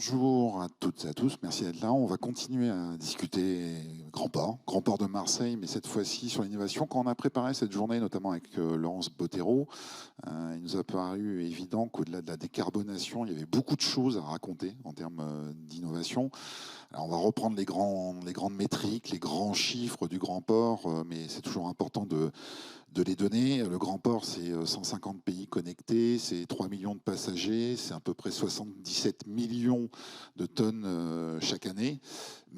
Bonjour à toutes et à tous, merci d'être là. On va continuer à discuter Grand Port de Marseille, mais cette fois-ci sur l'innovation. Quand on a préparé cette journée, notamment avec Laurence Bottero, il nous a paru évident qu'au-delà de la décarbonation, il y avait beaucoup de choses à raconter en termes d'innovation. Alors on va reprendre les grandes métriques, les grands chiffres du Grand Port, mais c'est toujours important de les donner. Le Grand Port, c'est 150 pays connectés, c'est 3 millions de passagers, c'est à peu près 77 millions de tonnes chaque année.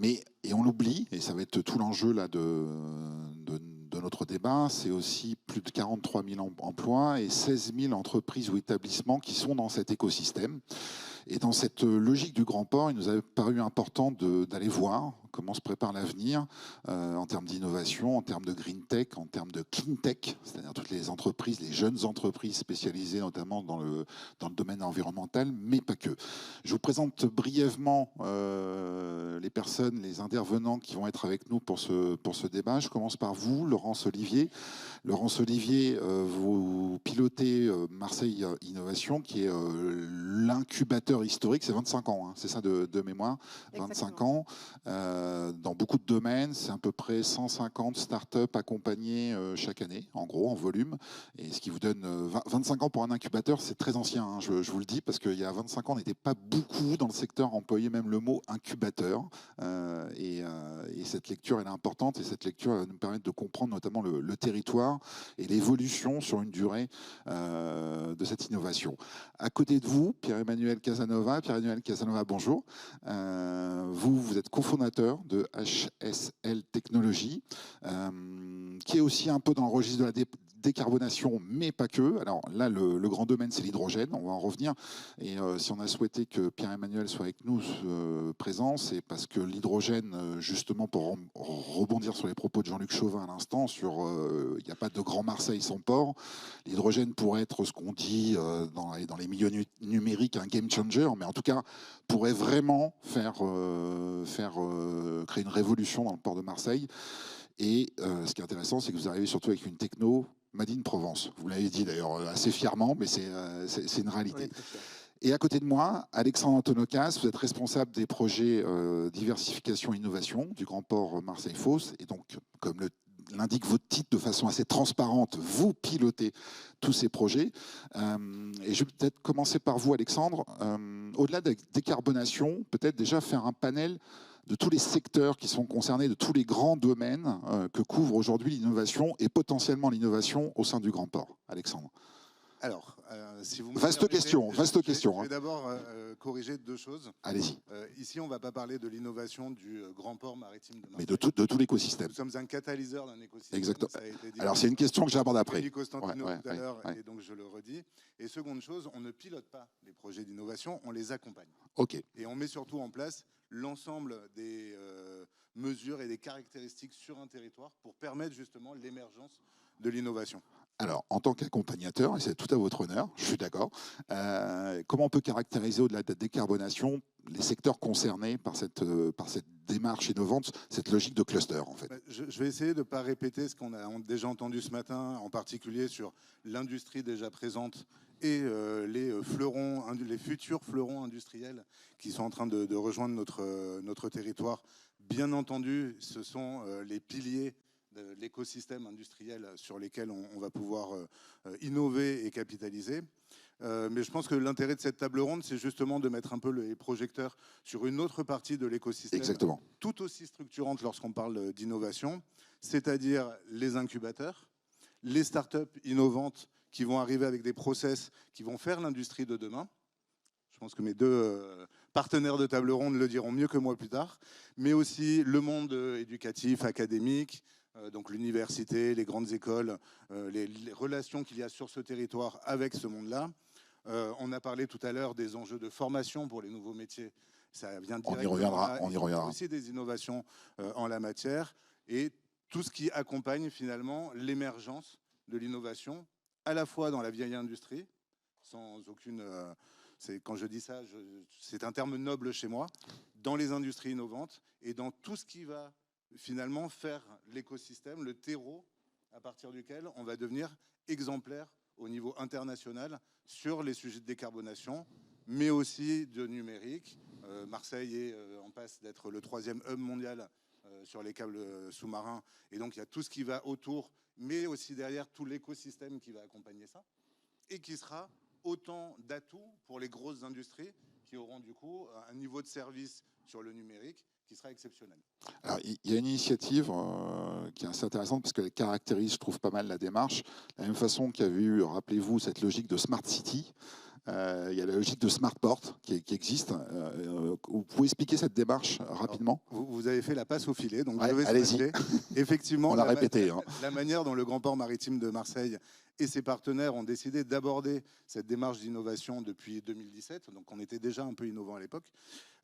Et on l'oublie, et ça va être tout l'enjeu là de notre débat, c'est aussi plus de 43 000 emplois et 16 000 entreprises ou établissements qui sont dans cet écosystème. Et dans cette logique du Grand Port, il nous a paru important d'aller voir comment se prépare l'avenir en termes d'innovation, en termes de green tech, en termes de clean tech, c'est-à-dire toutes les entreprises, les jeunes entreprises spécialisées notamment dans le domaine environnemental, mais pas que. Je vous présente brièvement les personnes, les intervenants qui vont être avec nous pour ce débat. Je commence par vous, Laurence Olivier. Laurence Olivier, vous pilotez Marseille Innovation, qui est l'incubateur historique, c'est 25 ans, hein, c'est ça de mémoire, Exactement. 25 ans, dans beaucoup de domaines, c'est à peu près 150 startups accompagnées chaque année, en gros, en volume, et ce qui vous donne 25 ans pour un incubateur, c'est très ancien, hein, je vous le dis, parce qu'il y a 25 ans, on n'était pas beaucoup dans le secteur à employer même le mot incubateur, et cette lecture, elle est importante, et cette lecture va nous permettre de comprendre notamment le territoire et l'évolution sur une durée de cette innovation. À côté de vous, Pierre-Emmanuel Casanova. Pierre-Emmanuel Casanova, bonjour. Vous êtes cofondateur de HSL Technologies, qui est aussi un peu dans le registre de la décarbonation, mais pas que. Alors là, le grand domaine, c'est l'hydrogène. On va en revenir. Et si on a souhaité que Pierre-Emmanuel soit avec nous présent, c'est parce que l'hydrogène, justement, pour rebondir sur les propos de Jean-Luc Chauvin à l'instant, sur il n'y a pas de Grand Marseille sans port. L'hydrogène pourrait être ce qu'on dit dans les milieux numériques un game changer, mais en tout cas pourrait vraiment créer une révolution dans le port de Marseille. Et ce qui est intéressant, c'est que vous arrivez surtout avec une techno made in Provence. Vous l'avez dit d'ailleurs assez fièrement, mais c'est une réalité. Et à côté de moi, Alexandre Antonokas, vous êtes responsable des projets diversification et innovation du Grand Port Marseille-Fos. Et donc, comme l'indique votre titre de façon assez transparente, vous pilotez tous ces projets. Et je vais peut-être commencer par vous, Alexandre. Au-delà de la décarbonation, peut-être déjà faire un panel de tous les secteurs qui sont concernés, de tous les grands domaines que couvre aujourd'hui l'innovation et potentiellement l'innovation au sein du Grand Port. Alexandre. Alors, si vous me vaste permettez, question. Je vais d'abord corriger deux choses. Allez-y. Ici, on ne va pas parler de l'innovation du grand port maritime de Marseille. Mais de tout l'écosystème. Nous sommes un catalyseur d'un écosystème. Exactement. Ça a été dit. Alors, c'est une question que j'aborde après. Dit Constantino tout à l'heure, et donc je le redis. Et seconde chose, on ne pilote pas les projets d'innovation, on les accompagne. OK. Et on met surtout en place l'ensemble des mesures et des caractéristiques sur un territoire pour permettre justement l'émergence de l'innovation. Alors, en tant qu'accompagnateur, et c'est tout à votre honneur, je suis d'accord, comment on peut caractériser au-delà de la décarbonation les secteurs concernés par cette démarche innovante, cette logique de cluster en fait? Je vais essayer de ne pas répéter ce qu'on a déjà entendu ce matin, en particulier sur l'industrie déjà présente et les futurs fleurons industriels qui sont en train de rejoindre notre territoire. Bien entendu, ce sont les piliers de l'écosystème industriel sur lesquels on va pouvoir innover et capitaliser. Mais je pense que l'intérêt de cette table ronde, c'est justement de mettre un peu les projecteurs sur une autre partie de l'écosystème, exactement, tout aussi structurante lorsqu'on parle d'innovation, c'est-à-dire les incubateurs, les startups innovantes qui vont arriver avec des process qui vont faire l'industrie de demain. Je pense que mes deux partenaires de table ronde le diront mieux que moi plus tard, mais aussi le monde éducatif, académique, donc l'université, les grandes écoles, les relations qu'il y a sur ce territoire avec ce monde-là. On a parlé tout à l'heure des enjeux de formation pour les nouveaux métiers. Ça vient directement. On y reviendra. Aussi des innovations en la matière et tout ce qui accompagne finalement l'émergence de l'innovation, à la fois dans la vieille industrie, sans aucune... quand je dis ça, c'est un terme noble chez moi, dans les industries innovantes et dans tout ce qui va finalement faire l'écosystème, le terreau à partir duquel on va devenir exemplaire au niveau international sur les sujets de décarbonation, mais aussi de numérique, Marseille est en passe d'être le 3e hub mondial sur les câbles sous-marins. Et donc, il y a tout ce qui va autour, mais aussi derrière tout l'écosystème qui va accompagner ça et qui sera autant d'atouts pour les grosses industries qui auront du coup un niveau de service sur le numérique qui sera exceptionnel. Alors, il y a une initiative qui est assez intéressante parce qu'elle caractérise, je trouve, pas mal la démarche. De la même façon qu'il y avait eu, rappelez-vous, cette logique de Smart City, il y a la logique de Smart Port qui existe. Vous pouvez expliquer cette démarche rapidement? Alors, vous avez fait la passe au filet, donc ouais, je vais allez-y. Effectivement, on l'a répété. La manière dont le Grand Port Maritime de Marseille et ses partenaires ont décidé d'aborder cette démarche d'innovation depuis 2017, donc on était déjà un peu innovant à l'époque,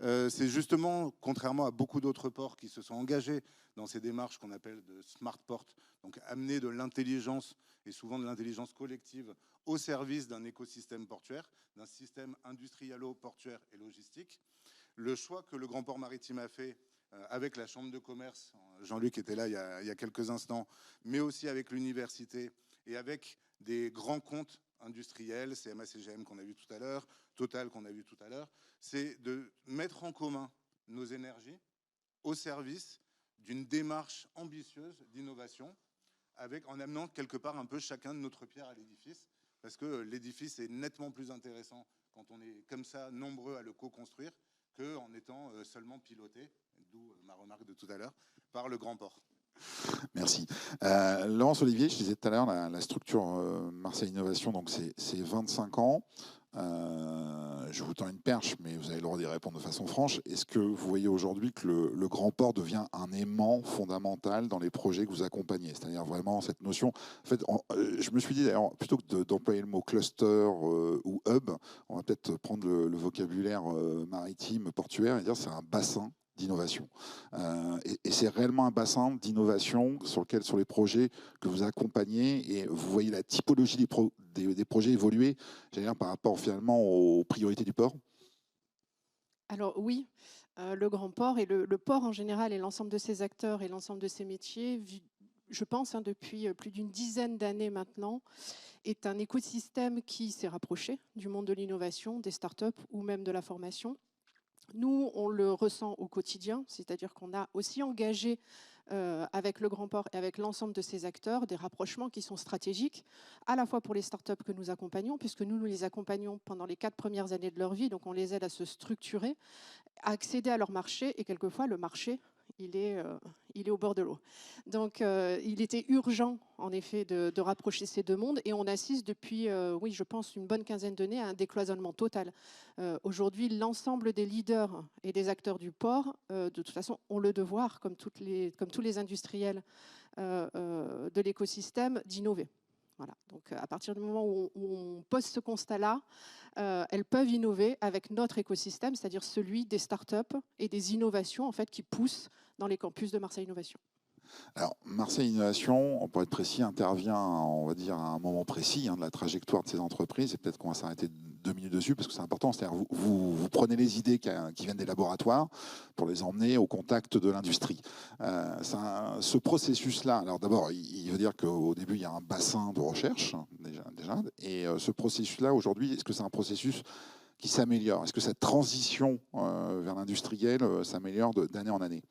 c'est justement, contrairement à beaucoup d'autres ports qui se sont engagés dans ces démarches qu'on appelle de Smart Port, donc amener de l'intelligence et souvent de l'intelligence collective au service d'un écosystème portuaire, d'un système industrialo-portuaire et logistique. Le choix que le Grand Port Maritime a fait avec la Chambre de commerce, Jean-Luc était là il y a quelques instants, mais aussi avec l'université et avec des grands comptes industriels, CMA CGM qu'on a vu tout à l'heure, Total qu'on a vu tout à l'heure, c'est de mettre en commun nos énergies au service d'une démarche ambitieuse d'innovation, en amenant quelque part un peu chacun de notre pierre à l'édifice, parce que l'édifice est nettement plus intéressant quand on est comme ça nombreux à le co-construire qu'en étant seulement piloté, d'où ma remarque de tout à l'heure, par le Grand Port. Merci. Laurence Olivier, je disais tout à l'heure, la structure Marseille Innovation, donc c'est 25 ans. Je vous tends une perche, mais vous avez le droit d'y répondre de façon franche. Est-ce que vous voyez aujourd'hui que le Grand Port devient un aimant fondamental dans les projets que vous accompagnez? C'est-à-dire vraiment cette notion. En fait, je me suis dit d'ailleurs, plutôt que d'employer le mot cluster ou hub, on va peut-être prendre le vocabulaire maritime, portuaire, et dire c'est un bassin d'innovation. Et c'est réellement un bassin d'innovation sur les projets que vous accompagnez, et vous voyez la typologie des projets évoluer, j'allais dire, par rapport finalement aux priorités du port? Alors oui, le Grand Port et le port en général et l'ensemble de ses acteurs et l'ensemble de ses métiers, je pense depuis plus d'une dizaine d'années maintenant, est un écosystème qui s'est rapproché du monde de l'innovation, des startups ou même de la formation. Nous, on le ressent au quotidien, c'est-à-dire qu'on a aussi engagé avec le Grand Port et avec l'ensemble de ses acteurs des rapprochements qui sont stratégiques, à la fois pour les startups que nous accompagnons, puisque nous les accompagnons pendant les 4 premières années de leur vie, donc on les aide à se structurer, à accéder à leur marché, et quelquefois le marché, il est au bord de l'eau. Donc il était urgent en effet de rapprocher ces deux mondes, et on assiste depuis, oui, je pense, une bonne quinzaine d'années à un décloisonnement total. Aujourd'hui, l'ensemble des leaders et des acteurs du port, de toute façon, ont le devoir, comme tous les industriels de l'écosystème, d'innover. Voilà. Donc à partir du moment où on pose ce constat-là, elles peuvent innover avec notre écosystème, c'est-à-dire celui des startups et des innovations en fait, qui poussent dans les campus de Marseille Innovation. Alors, Marseille Innovation, pour être précis, intervient, on va dire, à un moment précis de la trajectoire de ces entreprises, et peut-être qu'on va s'arrêter 2 minutes dessus parce que c'est important. C'est-à-dire vous prenez les idées qui viennent des laboratoires pour les emmener au contact de l'industrie. Ce processus-là, alors d'abord, il veut dire qu'au début, il y a un bassin de recherche, déjà et ce processus-là, aujourd'hui, est-ce que c'est un processus qui s'améliore? Est-ce que cette transition vers l'industriel s'améliore d'année en année?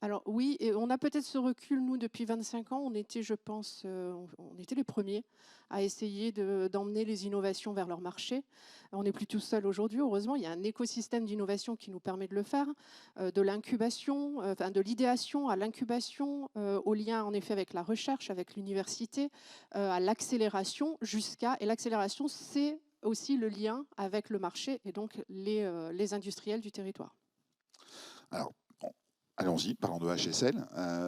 Alors oui, et on a peut-être ce recul, nous, depuis 25 ans. On était, je pense, on était les premiers à essayer d'emmener les innovations vers leur marché. On n'est plus tout seul aujourd'hui, heureusement. Il y a un écosystème d'innovation qui nous permet de le faire, de l'incubation, enfin, de l'idéation à l'incubation, au lien en effet avec la recherche, avec l'université, à l'accélération et l'accélération, c'est aussi le lien avec le marché et donc les industriels du territoire. Alors, allons-y, parlons de HSL.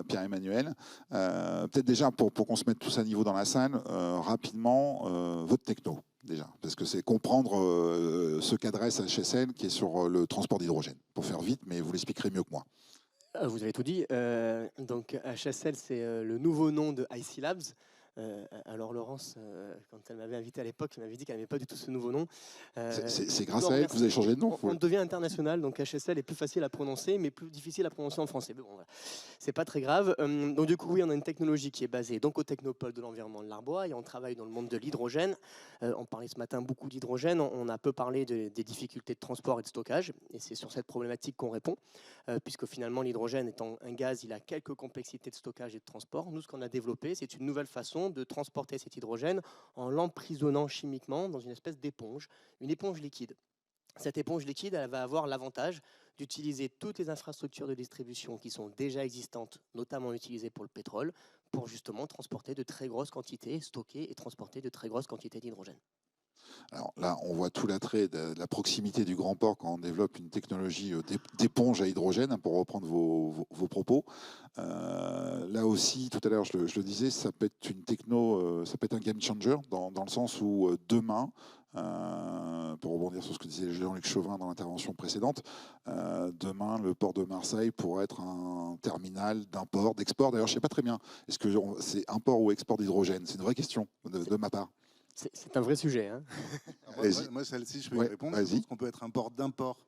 Pierre-Emmanuel, peut-être déjà pour qu'on se mette tous à niveau dans la salle, rapidement, votre techno, déjà, parce que c'est comprendre ce qu'adresse HSL qui est sur le transport d'hydrogène. Pour faire vite, mais vous l'expliquerez mieux que moi. Vous avez tout dit. Donc HSL, c'est le nouveau nom de IC Labs. Alors Laurence, quand elle m'avait invité à l'époque, elle m'avait dit qu'elle n'aimait pas du tout ce nouveau nom. C'est grâce à elle que vous avez changé de nom. On devient international, donc HSL est plus facile à prononcer, mais plus difficile à prononcer en français. Mais bon, voilà. C'est pas très grave. Donc du coup, oui, on a une technologie qui est basée donc au Technopole de l'environnement de l'Arbois, et on travaille dans le monde de l'hydrogène. On parlait ce matin beaucoup d'hydrogène. On a peu parlé des difficultés de transport et de stockage, et c'est sur cette problématique qu'on répond, puisque finalement l'hydrogène étant un gaz, il a quelques complexités de stockage et de transport. Nous, ce qu'on a développé, c'est une nouvelle façon de transporter cet hydrogène en l'emprisonnant chimiquement dans une espèce d'éponge, une éponge liquide. Cette éponge liquide, elle va avoir l'avantage d'utiliser toutes les infrastructures de distribution qui sont déjà existantes, notamment utilisées pour le pétrole, pour justement transporter de très grosses quantités, stocker et transporter de très grosses quantités d'hydrogène. Alors là, on voit tout l'attrait de la proximité du grand port quand on développe une technologie d'éponge à hydrogène, pour reprendre vos propos. Là aussi, tout à l'heure, je le disais, ça peut être une techno, ça peut être un game changer dans le sens où demain, pour rebondir sur ce que disait Jean-Luc Chauvin dans l'intervention précédente, demain, le port de Marseille pourrait être un terminal d'import, d'export. D'ailleurs, je ne sais pas très bien, est-ce que c'est import ou export d'hydrogène? C'est une vraie question de ma part. C'est un vrai sujet. Hein. Moi, celle-ci, je peux y répondre. Je pense qu'on peut être un port d'import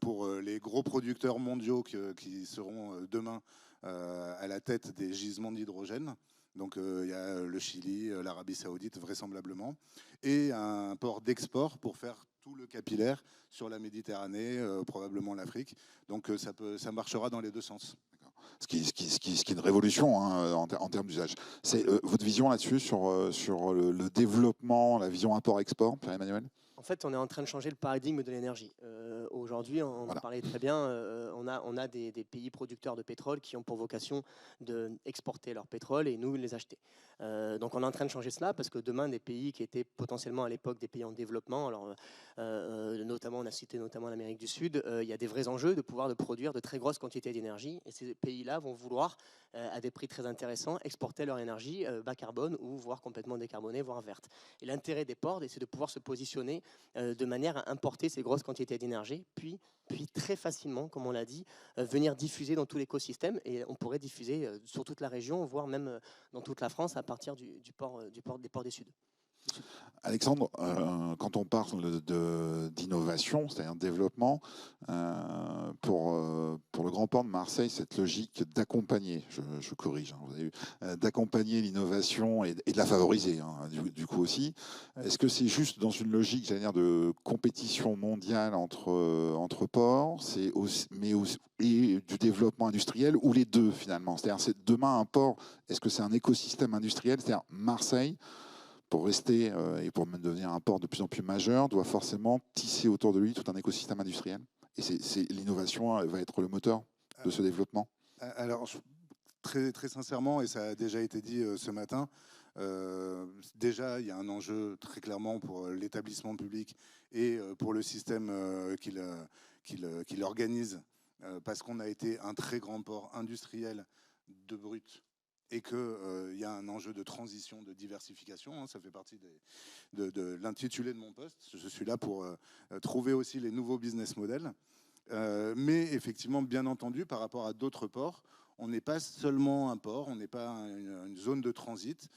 pour les gros producteurs mondiaux qui seront demain à la tête des gisements d'hydrogène. Donc il y a le Chili, l'Arabie Saoudite vraisemblablement, et un port d'export pour faire tout le capillaire sur la Méditerranée, probablement l'Afrique. Donc ça marchera dans les deux sens. Ce qui est une révolution, hein, en termes d'usage. C'est votre vision là-dessus sur le développement, la vision import-export, Pierre-Emmanuel? En fait, on est en train de changer le paradigme de l'énergie. Aujourd'hui, on en parlait très bien, on a des pays producteurs de pétrole qui ont pour vocation d'exporter leur pétrole et nous les acheter. Donc on est en train de changer cela parce que demain, des pays qui étaient potentiellement à l'époque des pays en développement, alors, notamment, on a cité notamment l'Amérique du Sud, il y a des vrais enjeux de pouvoir produire de très grosses quantités d'énergie, et ces pays-là vont vouloir, à des prix très intéressants, exporter leur énergie bas carbone ou voire complètement décarbonée, voire verte. Et l'intérêt des ports, c'est de pouvoir se positionner de manière à importer ces grosses quantités d'énergie, puis très facilement, comme on l'a dit, venir diffuser dans tout l'écosystème, et on pourrait diffuser sur toute la région, voire même dans toute la France à partir des ports des Sud. Alexandre, quand on parle d'innovation, c'est-à-dire de développement, pour le Grand Port de Marseille, cette logique d'accompagner, je corrige, hein, vous avez vu, d'accompagner l'innovation et de la favoriser, hein, du coup aussi, est-ce que c'est juste dans une logique, j'allais dire, de compétition mondiale entre ports, et du développement industriel, ou les deux finalement? C'est-à-dire, demain, un port, est-ce que c'est un écosystème industriel? C'est-à-dire, Marseille, pour rester et pour même devenir un port de plus en plus majeur, doit forcément tisser autour de lui tout un écosystème industriel. Et l'innovation va être le moteur de ce développement. Alors, très, très sincèrement, et ça a déjà été dit ce matin, déjà, il y a un enjeu très clairement pour l'établissement public et pour le système qu'il organise, parce qu'on a été un très grand port industriel de brut, et qu'il y a un enjeu de transition, de diversification. Hein, ça fait partie de l'intitulé de mon poste. Je suis là pour trouver aussi les nouveaux business models. Mais effectivement, bien entendu, par rapport à d'autres ports, on n'est pas seulement un port, on n'est pas une zone de transit.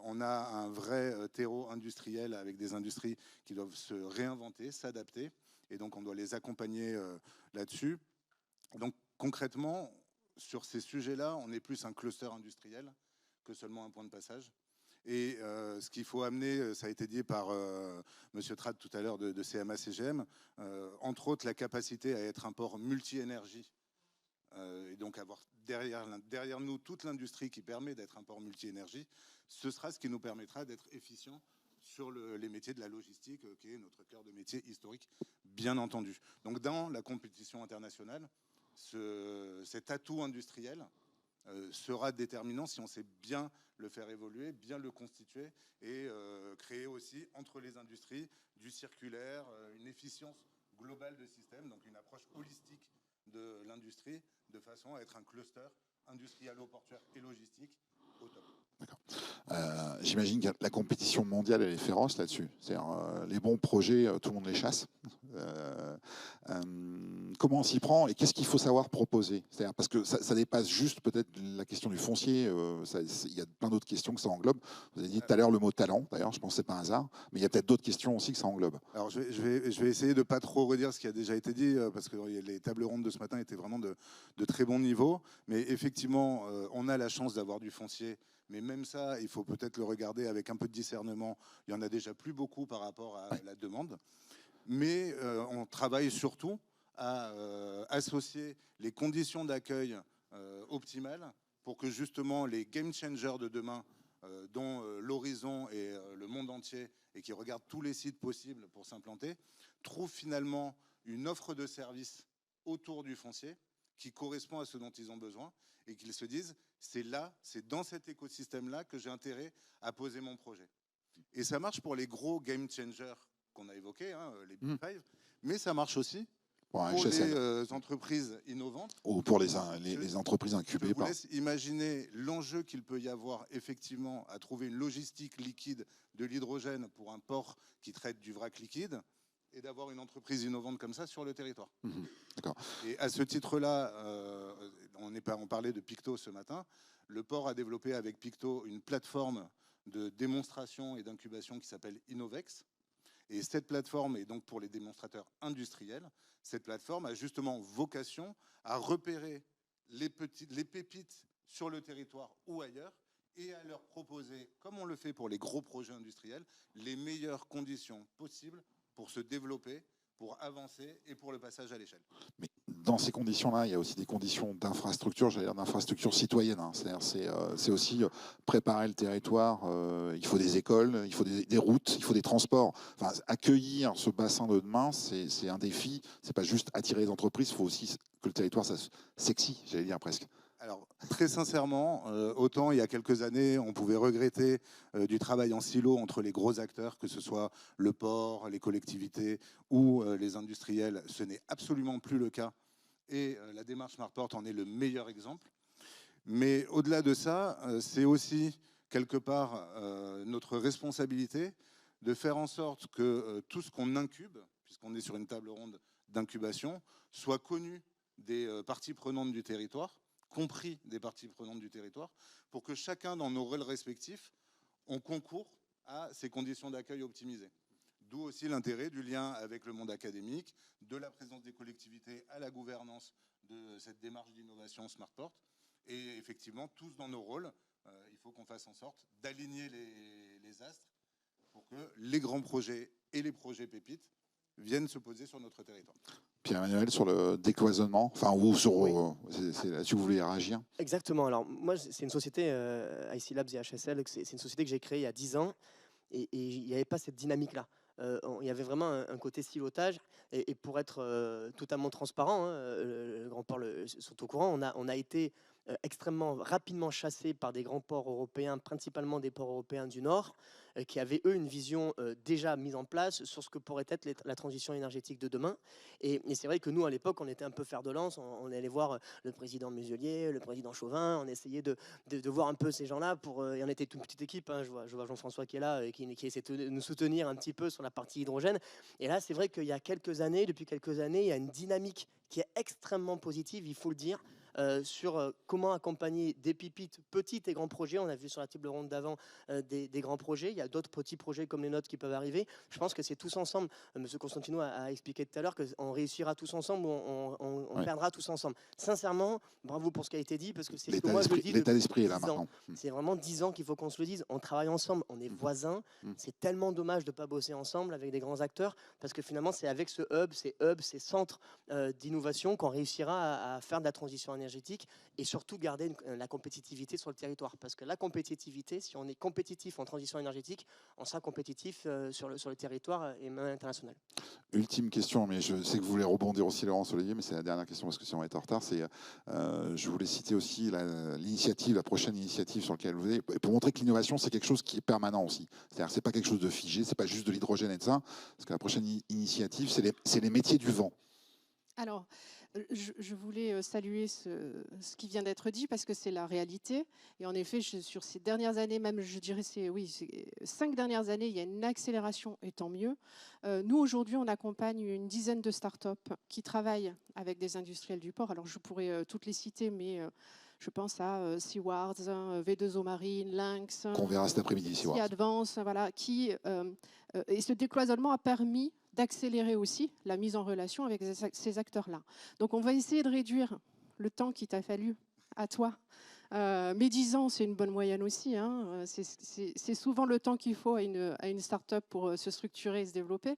On a un vrai terreau industriel avec des industries qui doivent se réinventer, s'adapter. Et donc, on doit les accompagner là-dessus. Donc, concrètement, sur ces sujets-là, on est plus un cluster industriel que seulement un point de passage. Et ce qu'il faut amener, ça a été dit par M. Trad tout à l'heure de CMA-CGM, entre autres la capacité à être un port multi-énergie, et donc avoir derrière nous toute l'industrie qui permet d'être un port multi-énergie, ce sera ce qui nous permettra d'être efficient sur les métiers de la logistique, qui est notre cœur de métier historique, bien entendu. Donc dans la compétition internationale, cet atout industriel sera déterminant si on sait bien le faire évoluer, bien le constituer et créer aussi entre les industries du circulaire, une efficience globale de système, donc une approche holistique de l'industrie de façon à être un cluster industriel, portuaire et logistique au top. D'accord. J'imagine que la compétition mondiale, elle est féroce là-dessus. C'est-à-dire, les bons projets, tout le monde les chasse. Comment on s'y prend et qu'est-ce qu'il faut savoir proposer? C'est-à-dire, parce que ça dépasse juste peut-être la question du foncier. Il y a plein d'autres questions que ça englobe. Vous avez dit tout à l'heure le mot talent, d'ailleurs, je pense que ce n'est pas un hasard. Mais il y a peut-être d'autres questions aussi que ça englobe. Alors, je vais essayer de ne pas trop redire ce qui a déjà été dit, parce que les tables rondes de ce matin étaient vraiment de très bon niveau. Mais effectivement, on a la chance d'avoir du foncier. Mais même ça, il faut peut-être le regarder avec un peu de discernement. Il n'y en a déjà plus beaucoup par rapport à la demande. Mais on travaille surtout à associer les conditions d'accueil optimales pour que justement les game changers de demain, dont l'horizon et le monde entier, et qui regardent tous les sites possibles pour s'implanter, trouvent finalement une offre de service autour du foncier qui correspond à ce dont ils ont besoin et qu'ils se disent c'est là, c'est dans cet écosystème-là que j'ai intérêt à poser mon projet. Et ça marche pour les gros game changers qu'on a évoqués, hein, les Big Five, mais ça marche aussi pour les entreprises innovantes. Ou pour les entreprises incubées. Je vous laisse imaginer l'enjeu qu'il peut y avoir effectivement à trouver une logistique liquide de l'hydrogène pour un port qui traite du vrac liquide et d'avoir une entreprise innovante comme ça sur le territoire. D'accord. Et à ce titre-là, on parlait de Picto ce matin. Le port a développé avec Picto une plateforme de démonstration et d'incubation qui s'appelle Innovex. Et cette plateforme est donc pour les démonstrateurs industriels. Cette plateforme a justement vocation à repérer les pépites sur le territoire ou ailleurs et à leur proposer, comme on le fait pour les gros projets industriels, les meilleures conditions possibles pour se développer, pour avancer et pour le passage à l'échelle. Mais dans ces conditions-là, il y a aussi des conditions d'infrastructure, j'allais dire d'infrastructure citoyenne. Hein. C'est aussi préparer le territoire. Il faut des écoles, il faut des routes, il faut des transports. Enfin, accueillir ce bassin de demain, c'est un défi. C'est pas juste attirer les entreprises, il faut aussi que le territoire soit sexy, j'allais dire presque. Alors, très sincèrement, autant il y a quelques années, on pouvait regretter du travail en silo entre les gros acteurs, que ce soit le port, les collectivités ou les industriels. Ce n'est absolument plus le cas. Et la démarche Smartport en est le meilleur exemple. Mais au-delà de ça, c'est aussi quelque part notre responsabilité de faire en sorte que tout ce qu'on incube, puisqu'on est sur une table ronde d'incubation, soit connu des parties prenantes du territoire, compris des parties prenantes du territoire, pour que chacun dans nos rôles respectifs, on concourt à ces conditions d'accueil optimisées. D'où aussi l'intérêt du lien avec le monde académique, de la présence des collectivités à la gouvernance de cette démarche d'innovation Smartport. Et effectivement, tous dans nos rôles, il faut qu'on fasse en sorte d'aligner les astres pour que les grands projets et les projets pépites viennent se poser sur notre territoire. Pierre-Emmanuel, sur le décloisonnement, enfin, ou sur, oui. C'est là-dessus que vous voulez réagir? Exactement. Alors, moi, c'est une société, IC Labs et HSL, c'est une société que j'ai créée il y a 10 ans, et il n'y avait pas cette dynamique-là. Il y avait vraiment un côté silotage, et pour être totalement transparent, hein, le grand port sont au courant, on a été extrêmement rapidement chassés par des grands ports européens, principalement des ports européens du Nord, qui avaient eux une vision déjà mise en place sur ce que pourrait être la transition énergétique de demain. Et c'est vrai que nous, à l'époque, on était un peu fer de lance, on allait voir le président Muselier, le président Chauvin, on essayait de voir un peu ces gens-là, et on était toute une petite équipe, hein, je vois Jean-François qui est là, et qui essaie de nous soutenir un petit peu sur la partie hydrogène. Et là, c'est vrai qu'il y a depuis quelques années, il y a une dynamique qui est extrêmement positive, il faut le dire, sur comment accompagner des pépites, petits et grands projets. On a vu sur la table ronde d'avant des grands projets. Il y a d'autres petits projets comme les nôtres qui peuvent arriver. Je pense que c'est tous ensemble. Monsieur Constantino a expliqué tout à l'heure qu'on réussira tous ensemble, on perdra tous ensemble. Sincèrement, bravo pour ce qui a été dit, parce que c'est ce que moi je le dis. L'état d'esprit est là maintenant. C'est vraiment 10 ans qu'il faut qu'on se le dise. On travaille ensemble, on est voisins. C'est tellement dommage de ne pas bosser ensemble avec des grands acteurs, parce que finalement, c'est avec ces centres d'innovation qu'on réussira à faire de la transition énergétique et surtout garder la compétitivité sur le territoire. Parce que la compétitivité, si on est compétitif en transition énergétique, on sera compétitif sur le territoire et même international. Ultime question, mais je sais que vous voulez rebondir aussi, Laurence Olivier, mais c'est la dernière question parce que sinon on va être en retard. Je voulais citer aussi l'initiative, la prochaine initiative sur laquelle vous êtes, pour montrer que l'innovation, c'est quelque chose qui est permanent aussi. C'est-à-dire que ce n'est pas quelque chose de figé, ce n'est pas juste de l'hydrogène et de ça. Parce que la prochaine initiative, c'est les métiers du vent. Alors, je voulais saluer ce qui vient d'être dit parce que c'est la réalité. Et en effet, sur ces dernières années, même je dirais, ces 5 dernières années, il y a une accélération et tant mieux. Nous, aujourd'hui, on accompagne une dizaine de startups qui travaillent avec des industriels du port. Alors, je pourrais toutes les citer, mais je pense à Seawards, V2O Marine, Lynx, qu'on verra cet après-midi, Sea Advance, voilà, et ce décloisonnement a permis d'accélérer aussi la mise en relation avec ces acteurs-là. Donc on va essayer de réduire le temps qu'il t'a fallu à toi. Mais 10 ans, c'est une bonne moyenne aussi. Hein. C'est souvent le temps qu'il faut à une start-up pour se structurer et se développer.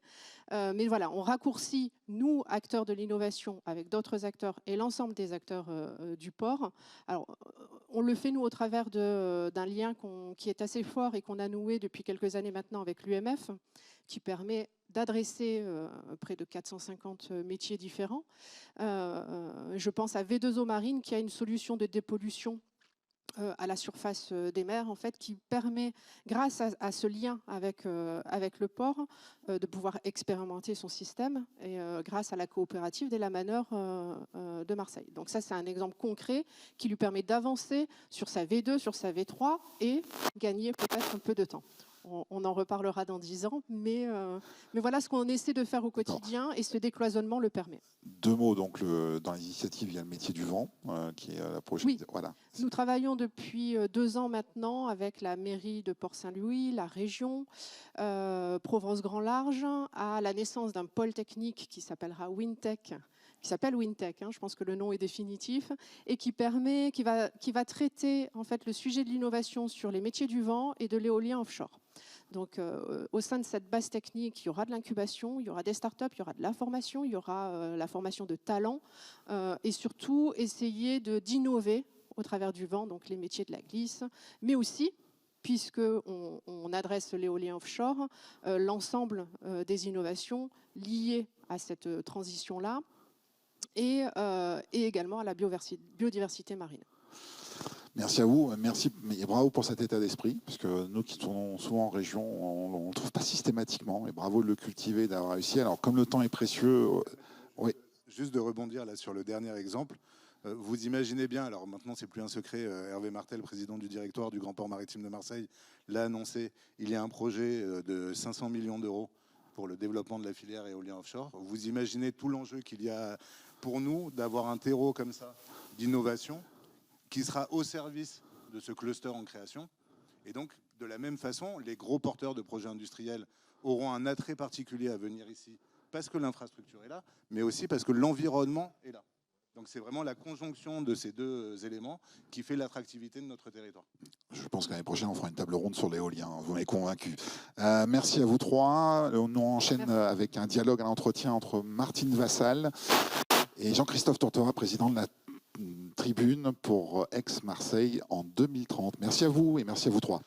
Mais voilà, on raccourcit, nous, acteurs de l'innovation, avec d'autres acteurs et l'ensemble des acteurs du port. Alors, on le fait, nous, au travers d'un lien qui est assez fort et qu'on a noué depuis quelques années maintenant avec l'UMF, qui permet d'adresser près de 450 métiers différents. Je pense à V2O Marine, qui a une solution de dépollution à la surface des mers, en fait, qui permet, grâce à ce lien avec le port, de pouvoir expérimenter son système, et grâce à la coopérative des lamaneurs de Marseille. Donc ça, c'est un exemple concret qui lui permet d'avancer sur sa V2, sur sa V3, et gagner peut-être un peu de temps. On en reparlera dans 10 ans, mais voilà ce qu'on essaie de faire au quotidien, et ce décloisonnement le permet. 2 mots, donc dans l'initiative, il y a le métier du vent, qui est la prochaine. Oui. Voilà. Nous travaillons depuis 2 ans maintenant avec la mairie de Port-Saint-Louis, la région, Provence Grand Large, à la naissance d'un pôle technique qui s'appellera Wintech, hein, je pense que le nom est définitif, et qui va traiter en fait le sujet de l'innovation sur les métiers du vent et de l'éolien offshore. Donc, au sein de cette base technique, il y aura de l'incubation, il y aura des startups, il y aura de la formation, il y aura la formation de talents, et surtout essayer d'innover au travers du vent, donc les métiers de la glisse, mais aussi, puisqu'on adresse l'éolien offshore, l'ensemble des innovations liées à cette transition-là, et également à la biodiversité marine. Merci à vous, merci et bravo pour cet état d'esprit, parce que nous qui tournons souvent en région, on ne le trouve pas systématiquement, et bravo de le cultiver, d'avoir réussi. Alors comme le temps est précieux, oui. Juste de rebondir là sur le dernier exemple, vous imaginez bien, alors maintenant c'est plus un secret, Hervé Martel, président du directoire du Grand Port Maritime de Marseille, l'a annoncé, il y a un projet de 500 millions d'euros pour le développement de la filière éolien offshore. Vous imaginez tout l'enjeu qu'il y a pour nous d'avoir un terreau comme ça d'innovation qui sera au service de ce cluster en création. Et donc, de la même façon, les gros porteurs de projets industriels auront un attrait particulier à venir ici, parce que l'infrastructure est là, mais aussi parce que l'environnement est là. Donc c'est vraiment la conjonction de ces 2 éléments qui fait l'attractivité de notre territoire. Je pense que l'année prochaine, on fera une table ronde sur l'éolien, vous m'avez convaincu. Merci à vous 3. On enchaîne avec un dialogue, un entretien entre Martine Vassal et Jean-Christophe Tortora, président de la tribune pour Aix-Marseille en 2030. Merci à vous et merci à vous 3.